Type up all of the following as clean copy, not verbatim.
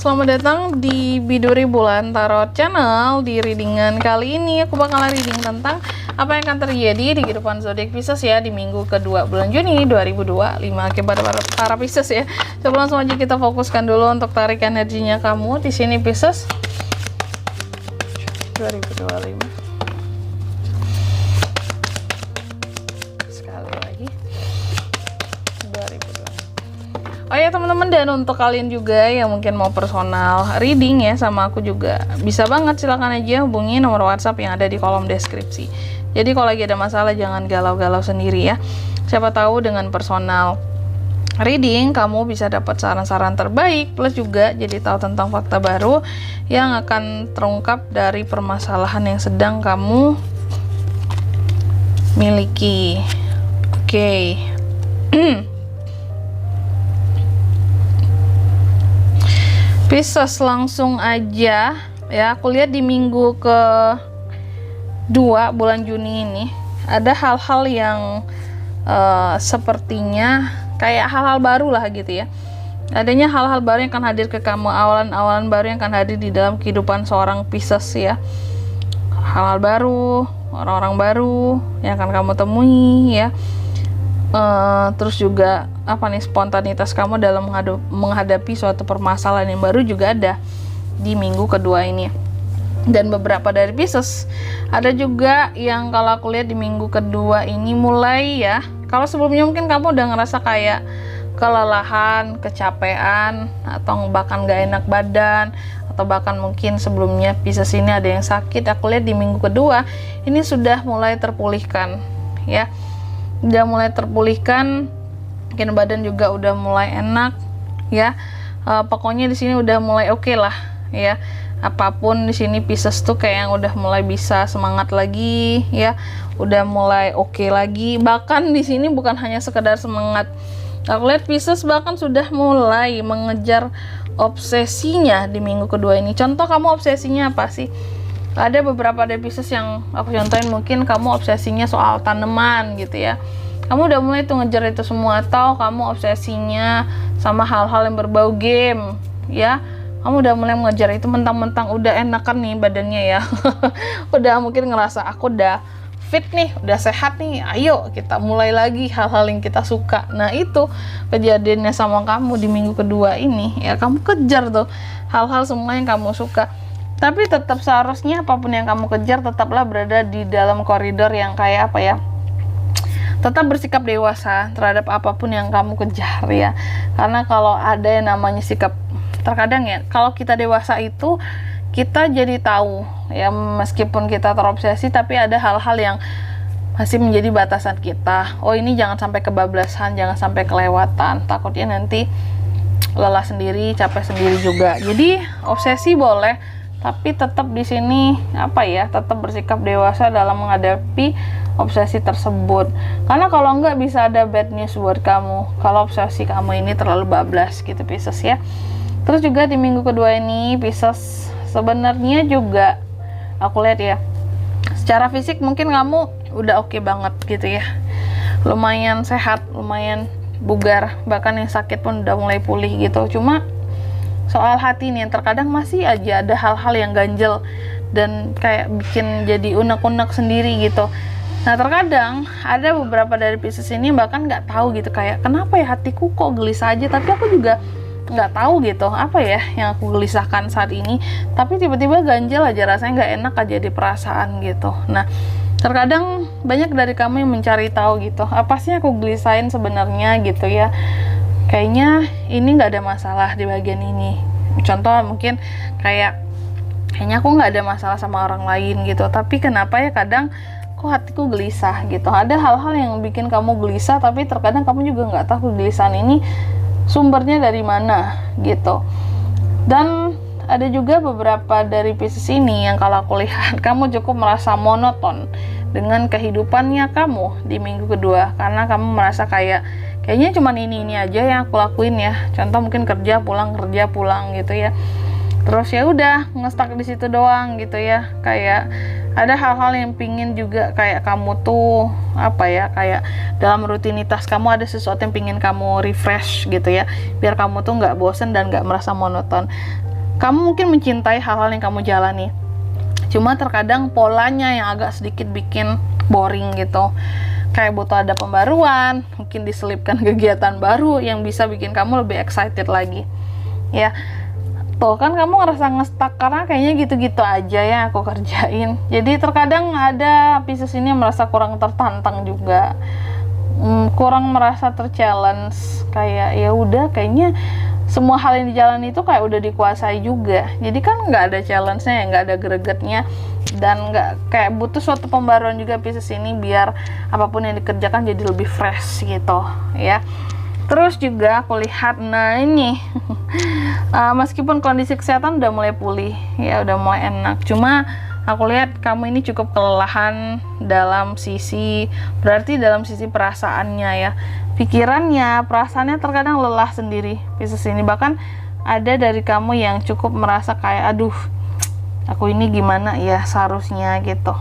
selamat datang di Biduri Bulan Tarot Channel. Di readingan kali ini aku bakal reading tentang apa yang akan terjadi di kehidupan zodiak Pisces ya di minggu kedua bulan Juni 2025 kepada para Pisces ya. Sebelum langsung aja kita fokuskan dulu untuk tarik energinya kamu di sini Pisces 2025. Oh ya teman-teman, dan untuk kalian juga yang mungkin mau personal reading ya sama aku juga bisa banget, silahkan aja hubungi nomor WhatsApp yang ada di kolom deskripsi. Jadi kalau lagi ada masalah jangan galau-galau sendiri ya. Siapa tahu dengan personal reading kamu bisa dapat saran-saran terbaik, plus juga jadi tahu tentang fakta baru yang akan terungkap dari permasalahan yang sedang kamu miliki. Oke. Pisces, langsung aja ya, aku lihat di minggu ke-2 bulan Juni ini ada hal-hal yang sepertinya kayak hal-hal baru lah gitu ya. Adanya hal-hal baru yang akan hadir ke kamu, awalan-awalan baru yang akan hadir di dalam kehidupan seorang Pisces ya. Hal-hal baru, orang-orang baru yang akan kamu temui ya. Terus juga apa nih, spontanitas kamu dalam menghadapi suatu permasalahan yang baru juga ada di minggu kedua ini. Dan beberapa dari Pisces ada juga yang kalau aku lihat di minggu kedua ini mulai ya, kalau sebelumnya mungkin kamu udah ngerasa kayak kelelahan, kecapean, atau bahkan gak enak badan, atau bahkan mungkin sebelumnya Pisces ini ada yang sakit, aku lihat di minggu kedua ini sudah mulai terpulihkan ya. Udah mulai terpulihkan, mungkin badan juga udah mulai enak ya. Pokoknya di sini udah mulai oke lah ya. Apapun di sini Pisces tuh kayak yang udah mulai bisa semangat lagi ya. Udah mulai oke lagi. Bahkan di sini bukan hanya sekedar semangat. Aku lihat Pisces bahkan sudah mulai mengejar obsesinya di minggu kedua ini. Contoh, kamu obsesinya apa sih? Ada beberapa dari Pisces yang aku contohin, mungkin kamu obsesinya soal tanaman gitu ya. Kamu udah mulai tuh ngejar itu semua. Atau kamu obsesinya sama hal-hal yang berbau game ya. Kamu udah mulai mengejar itu, mentang-mentang udah enakan nih badannya ya. Udah mungkin ngerasa aku udah fit nih, udah sehat nih, ayo kita mulai lagi hal-hal yang kita suka. Nah itu kejadiannya sama kamu di minggu kedua ini ya. Kamu kejar tuh hal-hal semua yang kamu suka. Tapi tetap seharusnya apapun yang kamu kejar tetaplah berada di dalam koridor yang kayak apa ya, tetap bersikap dewasa terhadap apapun yang kamu kejar ya. Karena kalau ada yang namanya sikap, terkadang ya kalau kita dewasa itu kita jadi tahu ya, meskipun kita terobsesi tapi ada hal-hal yang masih menjadi batasan kita. Oh ini jangan sampai kebablasan, jangan sampai kelewatan, takutnya nanti lelah sendiri, capek sendiri juga. Jadi obsesi boleh, tapi tetap di sini apa ya, tetap bersikap dewasa dalam menghadapi obsesi tersebut. Karena kalau enggak bisa ada bad news buat kamu kalau obsesi kamu ini terlalu bablas gitu Pisces ya. Terus juga di minggu kedua ini Pisces sebenarnya juga aku lihat ya, secara fisik mungkin kamu udah oke banget gitu ya. Lumayan sehat, lumayan bugar, bahkan yang sakit pun udah mulai pulih gitu. Cuma soal hati nih yang terkadang masih aja ada hal-hal yang ganjel dan kayak bikin jadi unek-unek sendiri gitu. Nah terkadang ada beberapa dari Pisces ini bahkan nggak tahu gitu, kayak kenapa ya hatiku kok gelisah aja, tapi aku juga nggak tahu gitu apa ya yang aku gelisahkan saat ini, tapi tiba-tiba ganjel aja, rasanya nggak enak aja di perasaan gitu. Nah terkadang banyak dari kamu yang mencari tahu gitu, apa sih aku gelisahin sebenarnya gitu ya. Kayaknya ini nggak ada masalah di bagian ini. Contoh mungkin kayaknya aku nggak ada masalah sama orang lain gitu, tapi kenapa ya kadang kok hatiku gelisah gitu. Ada hal-hal yang bikin kamu gelisah, tapi terkadang kamu juga nggak tahu kegelisahan ini sumbernya dari mana gitu. Dan ada juga beberapa dari Pisces ini yang kalau aku lihat kamu cukup merasa monoton dengan kehidupannya kamu di minggu kedua, karena kamu merasa kayaknya cuma ini aja yang aku lakuin ya. Contoh mungkin kerja pulang gitu ya. Terus ya udah ngestak di situ doang gitu ya. Kayak ada hal-hal yang pingin juga kayak kamu tuh apa ya, kayak dalam rutinitas kamu ada sesuatu yang pingin kamu refresh gitu ya, biar kamu tuh nggak bosen dan nggak merasa monoton. Kamu mungkin mencintai hal-hal yang kamu jalani, cuma terkadang polanya yang agak sedikit bikin boring gitu. Kayak butuh ada pembaruan, mungkin diselipkan kegiatan baru yang bisa bikin kamu lebih excited lagi. Ya, tuh kan kamu ngerasa ngestak karena kayaknya gitu-gitu aja yang aku kerjain. Jadi terkadang ada Pisces ini merasa kurang tertantang juga, kurang merasa terchallenge. Kayak ya udah, kayaknya semua hal yang dijalani itu kayak udah dikuasai juga. Jadi kan nggak ada challenge-nya, nggak ada gregetnya, dan nggak kayak butuh suatu pembaruan juga Pisces ini biar apapun yang dikerjakan jadi lebih fresh gitu ya. Terus juga aku lihat, nah ini meskipun kondisi kesehatan udah mulai pulih ya, udah mulai enak, cuma aku lihat kamu ini cukup kelelahan dalam sisi perasaannya ya, pikirannya, perasaannya terkadang lelah sendiri Pisces ini. Bahkan ada dari kamu yang cukup merasa kayak aduh, aku ini gimana ya seharusnya gitu,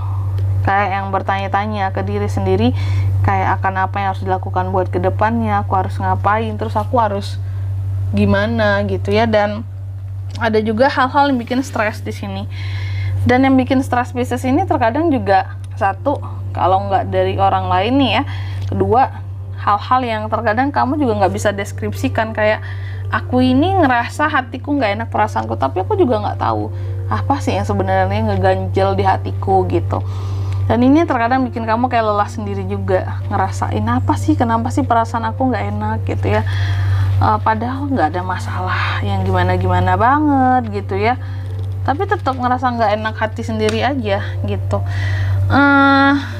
kayak yang bertanya-tanya ke diri sendiri, kayak akan apa yang harus dilakukan buat kedepannya, aku harus ngapain, terus aku harus gimana gitu ya. Dan ada juga hal-hal yang bikin stres di sini. Dan yang bikin stres Pisces ini terkadang juga, satu, kalau nggak dari orang lain nih ya, kedua, hal-hal yang terkadang kamu juga nggak bisa deskripsikan, kayak aku ini ngerasa hatiku nggak enak, perasaanku, tapi aku juga nggak tahu apa sih yang sebenarnya ngeganjel di hatiku gitu. Dan ini terkadang bikin kamu kayak lelah sendiri juga, ngerasain apa sih, kenapa sih perasaan aku nggak enak gitu ya, padahal nggak ada masalah yang gimana-gimana banget gitu ya, tapi tetap ngerasa nggak enak hati sendiri aja gitu.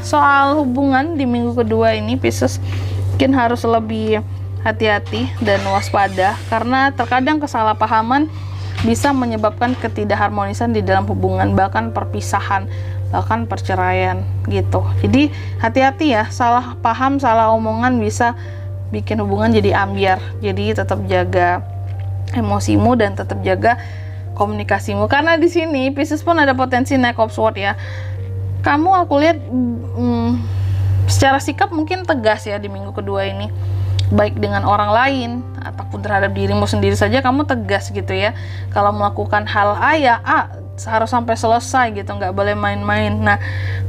Soal hubungan di minggu kedua ini Pisces mungkin harus lebih hati-hati dan waspada, karena terkadang kesalahpahaman bisa menyebabkan ketidakharmonisan di dalam hubungan, bahkan perpisahan, bahkan perceraian gitu. Jadi hati-hati ya, salah paham, salah omongan bisa bikin hubungan jadi ambiar. Jadi tetap jaga emosimu dan tetap jaga komunikasimu, karena di sini Pisces pun ada potensi Knight of Swords ya. Kamu aku lihat secara sikap mungkin tegas ya di minggu kedua ini, baik dengan orang lain ataupun terhadap dirimu sendiri saja kamu tegas gitu ya. Kalau melakukan hal A ya A, harus sampai selesai gitu, nggak boleh main-main. Nah,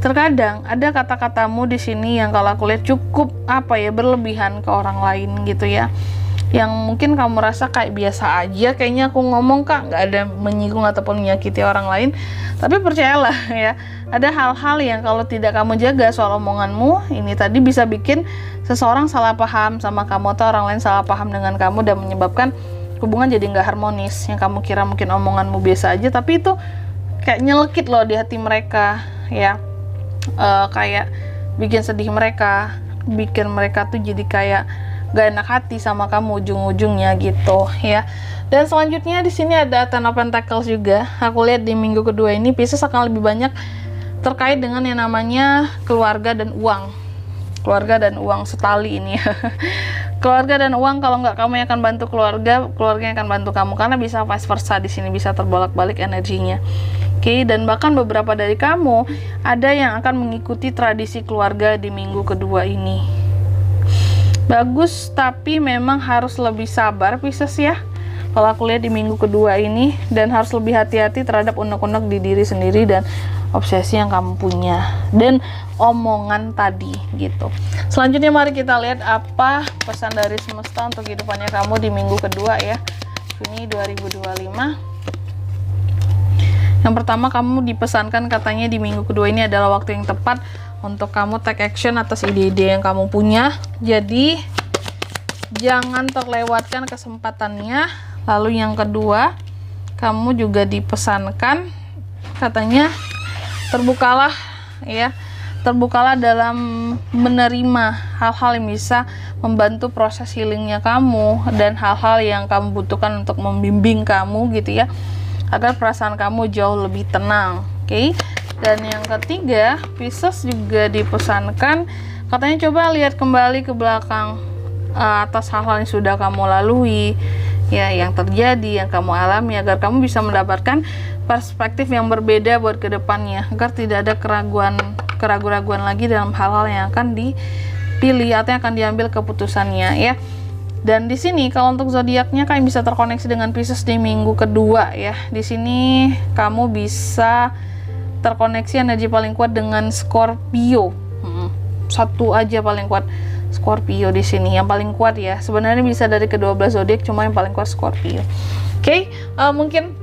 terkadang ada kata-katamu di sini yang kalau aku lihat cukup berlebihan ke orang lain gitu ya, yang mungkin kamu rasa kayak biasa aja, kayaknya aku ngomong kak nggak ada menyinggung ataupun menyakiti orang lain. Tapi percayalah ya, ada hal-hal yang kalau tidak kamu jaga soal omonganmu ini tadi bisa bikin seseorang salah paham sama kamu atau orang lain salah paham dengan kamu dan menyebabkan hubungan jadi nggak harmonis. Yang kamu kira mungkin omonganmu biasa aja, tapi itu kayak nyelekit loh di hati mereka ya, kayak bikin sedih mereka, bikin mereka tuh jadi kayak gak enak hati sama kamu ujung-ujungnya gitu ya. Dan selanjutnya di sini ada Ten of Pentacles juga. Aku lihat di minggu kedua ini Pisces akan lebih banyak terkait dengan yang namanya keluarga dan uang. Keluarga dan uang setali ini ya. Keluarga dan uang, kalau nggak kamu yang akan bantu keluarga, keluarga yang akan bantu kamu, karena bisa vice versa di sini, bisa terbolak-balik energinya. Oke, dan bahkan beberapa dari kamu ada yang akan mengikuti tradisi keluarga di minggu kedua ini. Bagus, tapi memang harus lebih sabar Pisces ya kalau aku lihat di minggu kedua ini, dan harus lebih hati-hati terhadap unek-unek di diri sendiri dan obsesi yang kamu punya dan omongan tadi gitu. Selanjutnya mari kita lihat apa pesan dari semesta untuk kehidupannya kamu di minggu kedua ya, Juni 2025. Yang pertama, kamu dipesankan katanya di minggu kedua ini adalah waktu yang tepat untuk kamu take action atas ide-ide yang kamu punya. Jadi jangan terlewatkan kesempatannya. Lalu yang kedua, kamu juga dipesankan katanya terbukalah ya, terbukalah dalam menerima hal-hal yang bisa membantu proses healingnya kamu dan hal-hal yang kamu butuhkan untuk membimbing kamu gitu ya, agar perasaan kamu jauh lebih tenang. Oke. Dan yang ketiga, Pisces juga dipesankan katanya coba lihat kembali ke belakang atas hal-hal yang sudah kamu lalui ya, yang terjadi, yang kamu alami, agar kamu bisa mendapatkan perspektif yang berbeda buat kedepannya, agar tidak ada keraguan-keraguan lagi dalam hal-hal yang akan dipilih atau yang akan diambil keputusannya ya. Dan di sini kalau untuk zodiaknya kalian bisa terkoneksi dengan Pisces di minggu kedua ya. Di sini kamu bisa terkoneksi energi paling kuat dengan Scorpio. Satu aja paling kuat, Scorpio di sini yang paling kuat ya. Sebenarnya bisa dari ke-12 zodiak, cuma yang paling kuat Scorpio. Oke, mungkin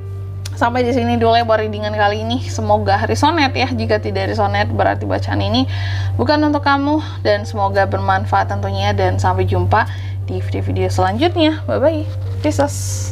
sampai di sini dulu ya readingan kali ini. Semoga resonate ya. Jika tidak resonate berarti bacaan ini bukan untuk kamu, dan semoga bermanfaat tentunya, dan sampai jumpa di video-video selanjutnya. Bye bye. Pisces.